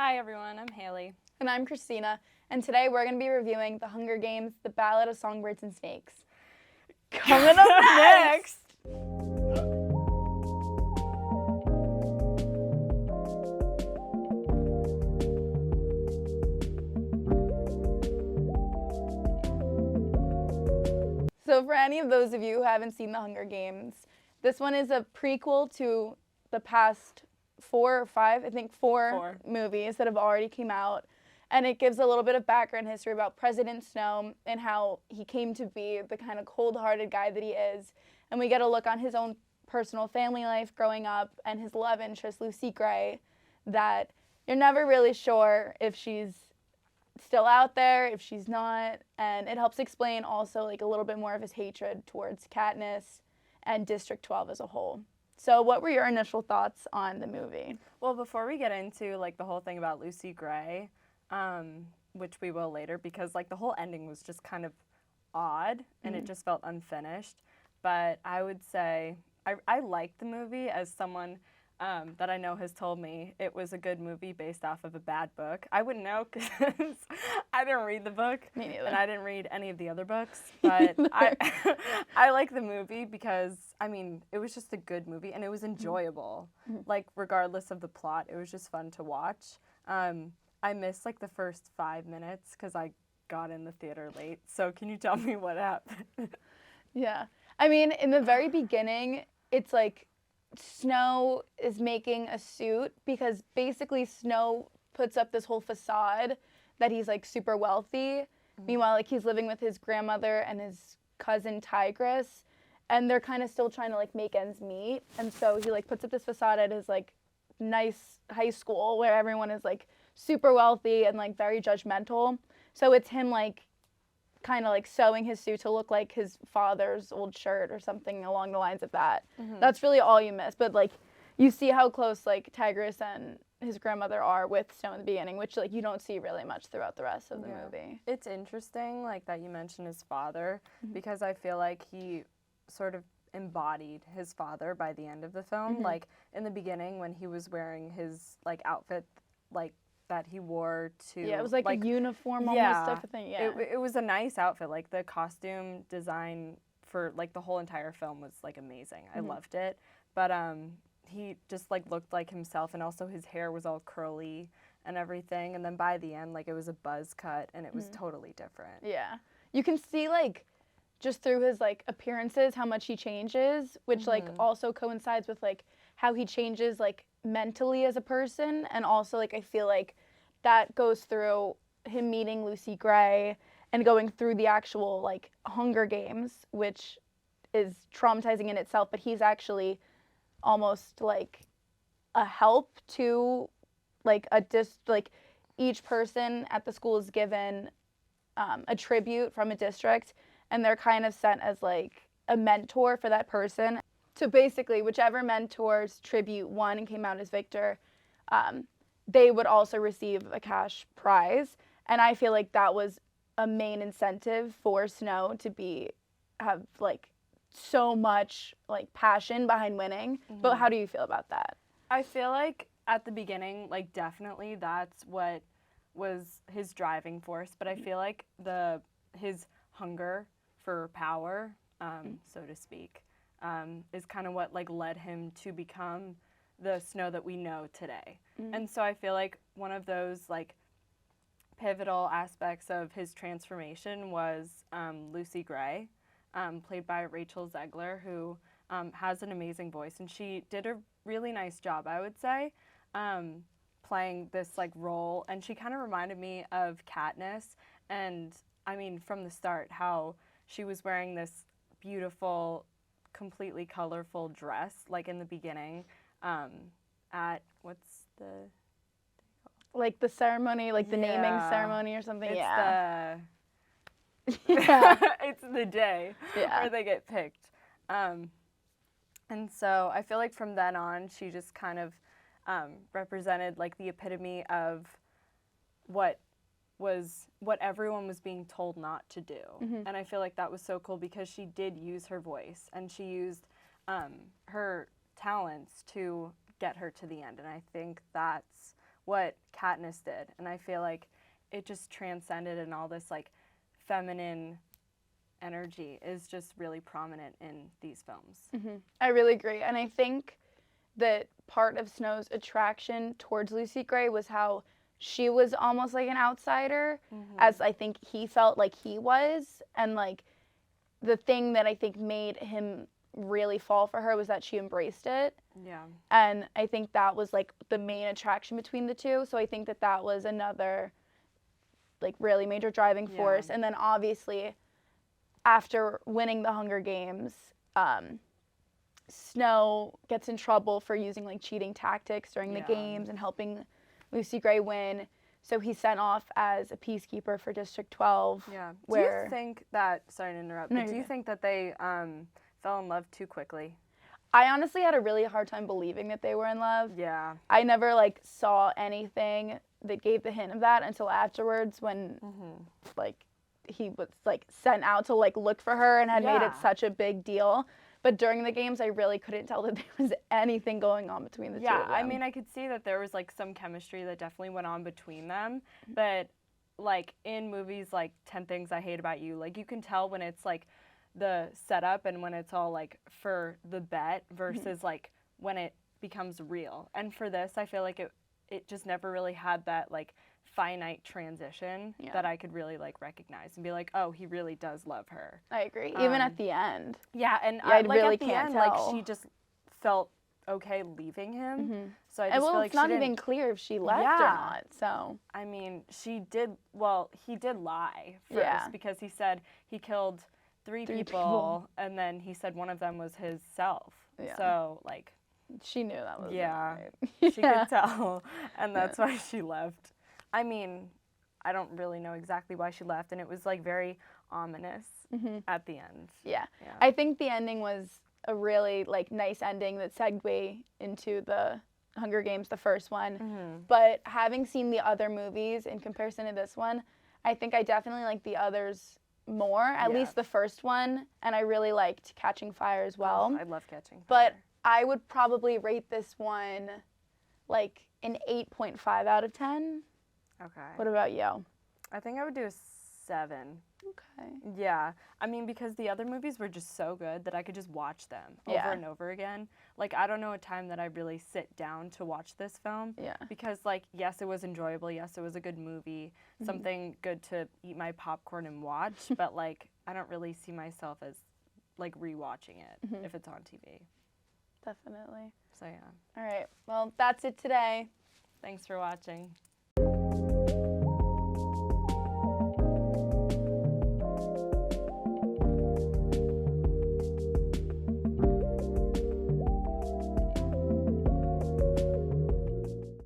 Hi everyone, I'm Hailey. And I'm Christina, and today we're going to be reviewing The Hunger Games, The Ballad of Songbirds and Snakes. Coming up next! So for any of those of you who haven't seen The Hunger Games, this one is a prequel to the past four movies that have already came out. And it gives a little bit of background history about President Snow and how he came to be the kind of cold-hearted guy that he is. And we get a look on his own personal family life growing up and his love interest, Lucy Gray, that you're never really sure if she's still out there, if she's not. And it helps explain also like a little bit more of his hatred towards Katniss and District 12 as a whole. So what were your initial thoughts on the movie? Well, before we get into like the whole thing about Lucy Gray, which we will later, because like the whole ending was just kind of odd and it just felt unfinished. But I would say I liked the movie as someone that I know has told me it was a good movie based off of a bad book. I wouldn't know because I didn't read the book. Me neither. And I didn't read any of the other books. But I like the movie because, I mean, it was just a good movie and it was enjoyable. Like, regardless of the plot, it was just fun to watch. I missed like the first 5 minutes because I got in the theater late. So can you tell me what happened? Yeah. I mean, in the very beginning, it's like Snow is making a suit because basically Snow puts up this whole facade that he's like super wealthy. Meanwhile, like he's living with his grandmother and his cousin Tigress, and they're kind of still trying to like make ends meet. And so he like puts up this facade at his like nice high school where everyone is like super wealthy and like very judgmental. So it's him like kind of like sewing his suit to look like his father's old shirt or something along the lines of that. That's really all you miss. But like you see how close like Tigress and his grandmother are with Snow in the beginning, which like you don't see really much throughout the rest of the movie. It's interesting like that you mentioned his father because I feel like he sort of embodied his father by the end of the film. Like in the beginning when he was wearing his like outfit like that he wore to it was like a uniform almost type of thing. It was a nice outfit. Like the costume design for like the whole entire film was like amazing. I loved it. But he just like looked like himself, and also his hair was all curly and everything, and then by the end like it was a buzz cut and it was totally different. Yeah. You can see like just through his like appearances how much he changes, which like also coincides with like how he changes like mentally as a person. And also like I feel like that goes through him meeting Lucy Gray and going through the actual like Hunger Games, which is traumatizing in itself, but he's actually almost like a help to like each person at the school is given a tribute from a district, and they're kind of sent as like a mentor for that person. So basically, whichever mentor's tribute won and came out as victor, they would also receive a cash prize. And I feel like that was a main incentive for Snow to have like so much like passion behind winning. But how do you feel about that? I feel like at the beginning, like definitely that's what was his driving force. But I feel like his hunger for power, so to speak, is kind of what like led him to become the Snow that we know today. And so I feel like one of those like pivotal aspects of his transformation was Lucy Gray, played by Rachel Zegler, who has an amazing voice, and she did a really nice job, I would say, playing this like role. And she kind of reminded me of Katniss, and I mean from the start how she was wearing this beautiful, completely colorful dress, like in the beginning, at what's the like the ceremony, like the naming ceremony or something. It's it's the day where they get picked. And so I feel like from then on, she just kind of represented like the epitome of what everyone was being told not to do. And I feel like that was so cool because she did use her voice and she used her talents to get her to the end. And I think that's what Katniss did. And I feel like it just transcended, and all this like feminine energy is just really prominent in these films. I really agree. And I think that part of Snow's attraction towards Lucy Gray was how she was almost like an outsider, as I think he felt like he was. And like the thing that I think made him really fall for her was that she embraced it. Yeah. And I think that was like the main attraction between the two. So I think that that was another like really major driving force. And then obviously after winning the Hunger Games, Snow gets in trouble for using like cheating tactics during the games and helping Lucy Gray win. So he's sent off as a peacekeeper for District 12. Yeah. Where, do you think that, sorry to interrupt, No, but do you you're good. think that they fell in love too quickly? I honestly had a really hard time believing that they were in love. Yeah. I never like saw anything that gave the hint of that until afterwards when like he was like sent out to like look for her and had made it such a big deal. But during the games, I really couldn't tell that there was anything going on between the two of them. Yeah, I mean, I could see that there was like some chemistry that definitely went on between them. But like in movies like 10 Things I Hate About You, like you can tell when it's like the setup and when it's all like for the bet versus like when it becomes real. And for this, I feel like it just never really had that like finite transition that I could really like recognize and be like, oh, he really does love her. I agree. Even at the end. Yeah, and I like really at the can't end, tell. like she just felt okay leaving him. So I just And well, feel like it's not she even didn't, clear if she left or not. So I mean, she did. Well, he did lie first because he said he killed three people, and then he said one of them was his self. Yeah. So like, she knew that was yeah, right. she could tell, and that's why she left. I mean, I don't really know exactly why she left, and it was like very ominous at the end. Yeah. I think the ending was a really like nice ending that segued into the Hunger Games, the first one. But having seen the other movies in comparison to this one, I think I definitely like the others more, at least the first one, and I really liked Catching Fire as well. I love Catching Fire. But I would probably rate this one like an 8.5 out of 10. Okay. What about you? I think I would do a 7. Okay. Yeah. I mean, because the other movies were just so good that I could just watch them over and over again. Like, I don't know a time that I really sit down to watch this film. Yeah. Because, like, yes, it was enjoyable. Yes, it was a good movie. Something good to eat my popcorn and watch. But, like, I don't really see myself as, like, rewatching it if it's on TV. Definitely. So, yeah. All right. Well, that's it today. Thanks for watching.